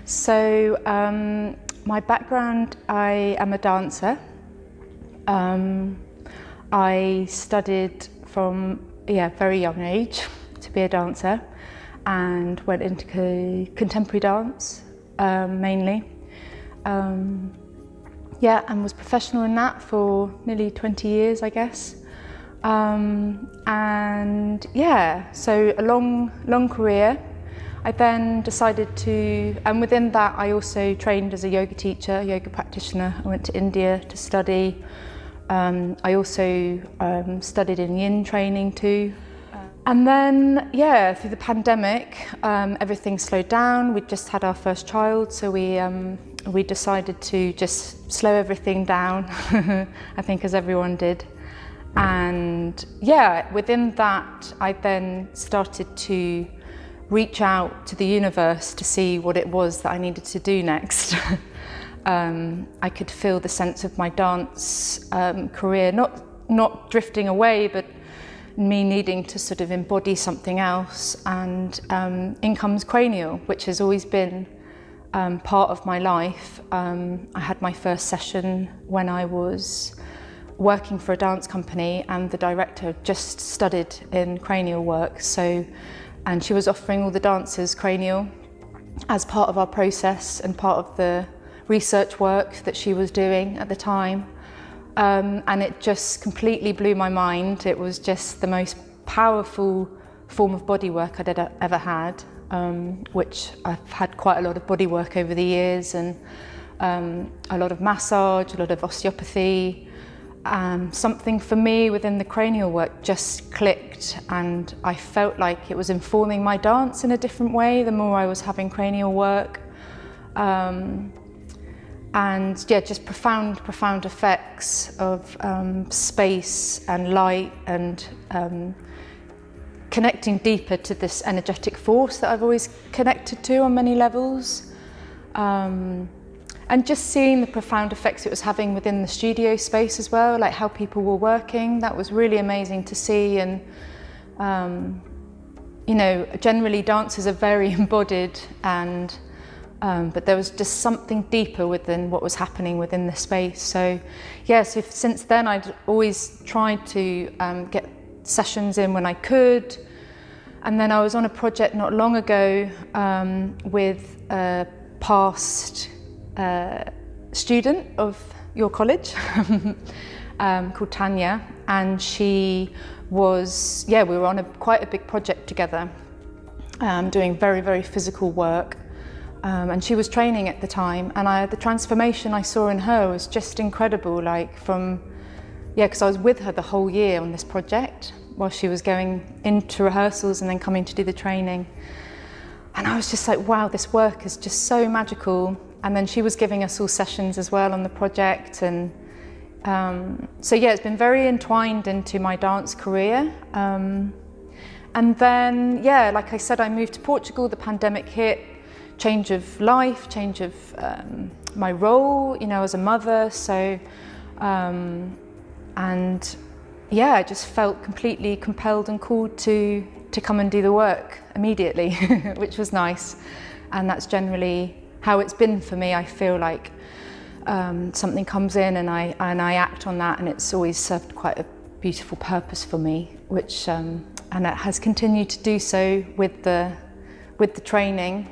So my background, I am a dancer. I studied from a very young age to be a dancer and went into contemporary dance mainly. And was professional in that for nearly 20 years, I guess. So a long career. I then decided to, and within that I also trained as a yoga teacher, yoga practitioner. I went to India to study. I also studied in yin training too. And then, through the pandemic, everything slowed down. We'd just had our first child, so we decided to just slow everything down, I think as everyone did. And within that, I then started to reach out to the universe to see what it was that I needed to do next. I could feel the sense of my dance career, not drifting away, but me needing to sort of embody something else. And in comes cranial, which has always been part of my life. I had my first session when I was working for a dance company, and the director just studied in cranial work. And she was offering all the dancers cranial as part of our process and part of the research work that she was doing at the time. And it just completely blew my mind. It was just the most powerful form of body work I'd ever had, which I've had quite a lot of body work over the years, and a lot of massage, a lot of osteopathy. Something for me within the cranial work just clicked, and I felt like it was informing my dance in a different way the more I was having cranial work. Just profound effects of space and light, and connecting deeper to this energetic force that I've always connected to on many levels. And just seeing the profound effects it was having within the studio space as well, like how people were working, that was really amazing to see. And generally dancers are very embodied, and but there was just something deeper within what was happening within the space. So since then I'd always tried to get sessions in when I could. And then I was on a project not long ago with a past student of your college called Tanya, and she was, we were on quite a big project together, doing very, very physical work. And she was training at the time, and the transformation I saw in her was just incredible, because I was with her the whole year on this project while she was going into rehearsals and then coming to do the training. And I was just like, wow, this work is just so magical. And then she was giving us all sessions as well on the project. And it's been very entwined into my dance career. And then, like I said, I moved to Portugal, the pandemic hit. Change of life, change of my role, as a mother. So, I just felt completely compelled and called to come and do the work immediately, which was nice. And that's generally how it's been for me. I feel like something comes in and I act on that, and it's always served quite a beautiful purpose for me, which and it has continued to do so with the training.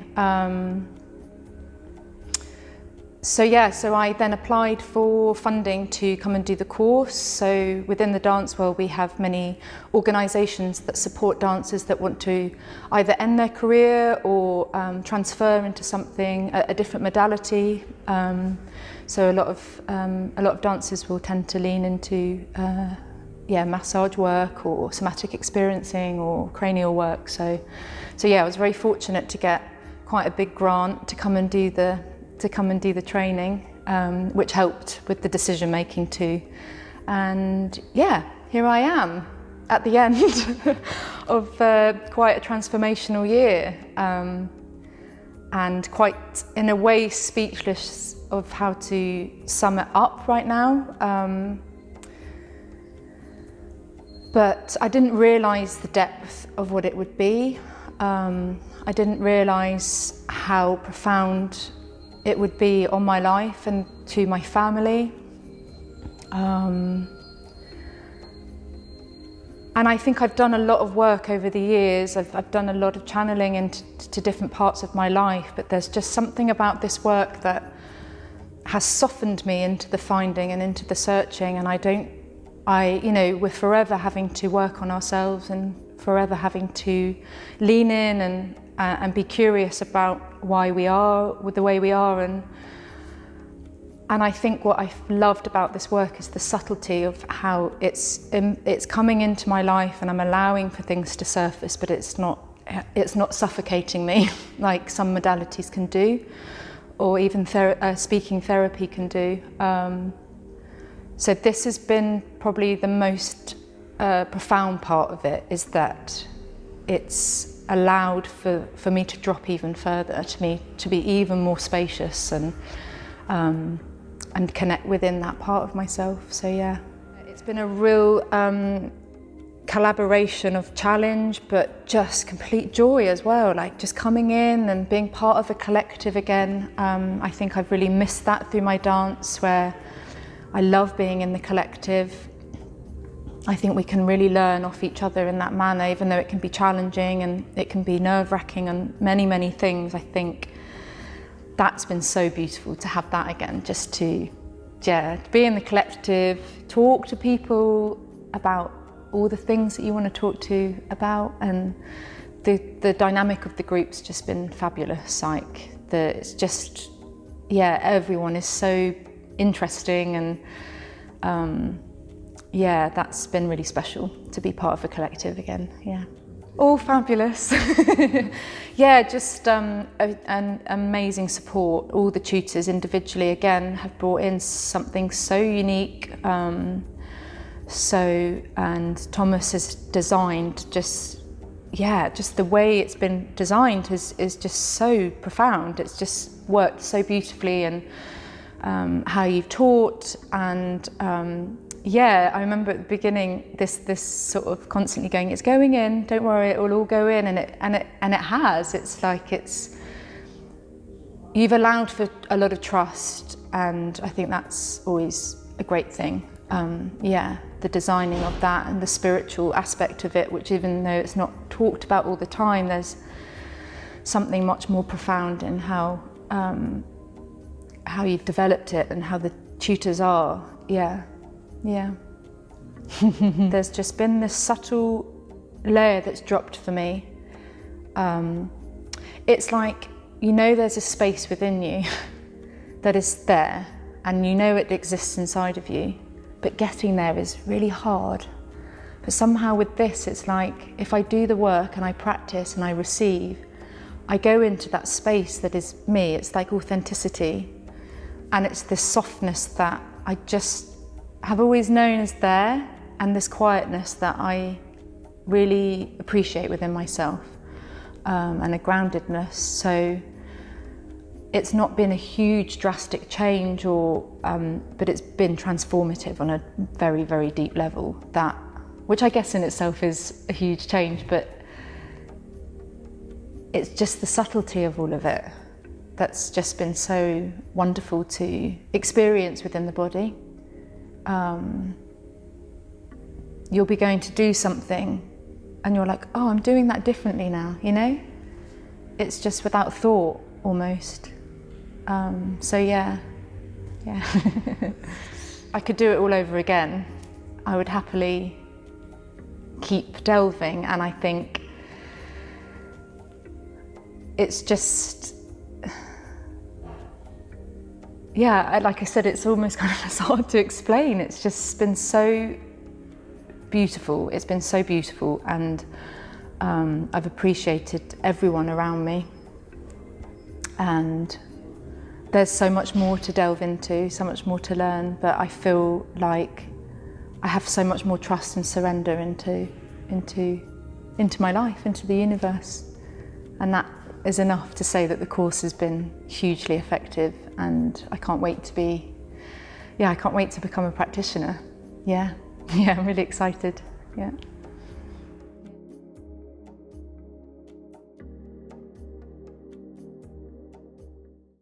So I then applied for funding to come and do the course. So within the dance world, we have many organisations that support dancers that want to either end their career or transfer into something, a different modality. So a lot of dancers will tend to lean into massage work or somatic experiencing or cranial work. So I was very fortunate to get quite a big grant to come and do the training, which helped with the decision making too. And here I am at the end of quite a transformational year, and quite in a way speechless of how to sum it up right now. But I didn't realise the depth of what it would be. I didn't realise how profound it would be on my life and to my family. And I think I've done a lot of work over the years. I've done a lot of channeling into different parts of my life, but there's just something about this work that has softened me into the finding and into the searching. And we're forever having to work on ourselves and forever having to lean in and be curious about why we are with the way we are. And I think what I've loved about this work is the subtlety of how it's coming into my life, and I'm allowing for things to surface, but it's not suffocating me like some modalities can do, or even speaking therapy can do. So this has been probably the most profound part of it, is that it's allowed for me to drop even further, to be even more spacious and connect within that part of myself. So yeah, it's been a real collaboration of challenge, but just complete joy as well, like just coming in and being part of a collective again. I think I've really missed that through my dance, where I love being in the collective. I think we can really learn off each other in that manner, even though it can be challenging and it can be nerve-wracking and many, many things. I think that's been so beautiful to have that again, just to be in the collective, talk to people about all the things that you want to talk to about, and the dynamic of the group's just been fabulous. Like it's just, everyone is so interesting, and that's been really special to be part of a collective again. All fabulous. Just an amazing support. All the tutors individually again have brought in something so unique. And Thomas has designed just the way it's been designed is just so profound. It's just worked so beautifully, and how you've taught, and I remember at the beginning this sort of constantly going, it's going in, don't worry, it will all go in, and it has. It's like you've allowed for a lot of trust, and I think that's always a great thing. The designing of that and the spiritual aspect of it, which even though it's not talked about all the time, there's something much more profound in how you've developed it and how the tutors are. There's just been this subtle layer that's dropped for me. It's like, there's a space within you that is there, and it exists inside of you, but getting there is really hard. But somehow with this, it's like, if I do the work and I practice and I receive, I go into that space that is me. It's like authenticity, and it's this softness that I just have always known is there, and this quietness that I really appreciate within myself, and a groundedness. So it's not been a huge drastic change, but it's been transformative on a very, very deep level, which I guess in itself is a huge change, but it's just the subtlety of all of it that's just been so wonderful to experience within the body. You'll be going to do something and you're like, oh, I'm doing that differently now, It's just without thought, almost. I could do it all over again. I would happily keep delving, and I think it's just, like I said, it's almost kind of hard to explain. It's just been so beautiful. It's been so beautiful, and I've appreciated everyone around me. And there's so much more to delve into, so much more to learn, but I feel like I have so much more trust and surrender into my life, into the universe. And that is enough to say that the course has been hugely effective, and I can't wait to become a practitioner. I'm really excited.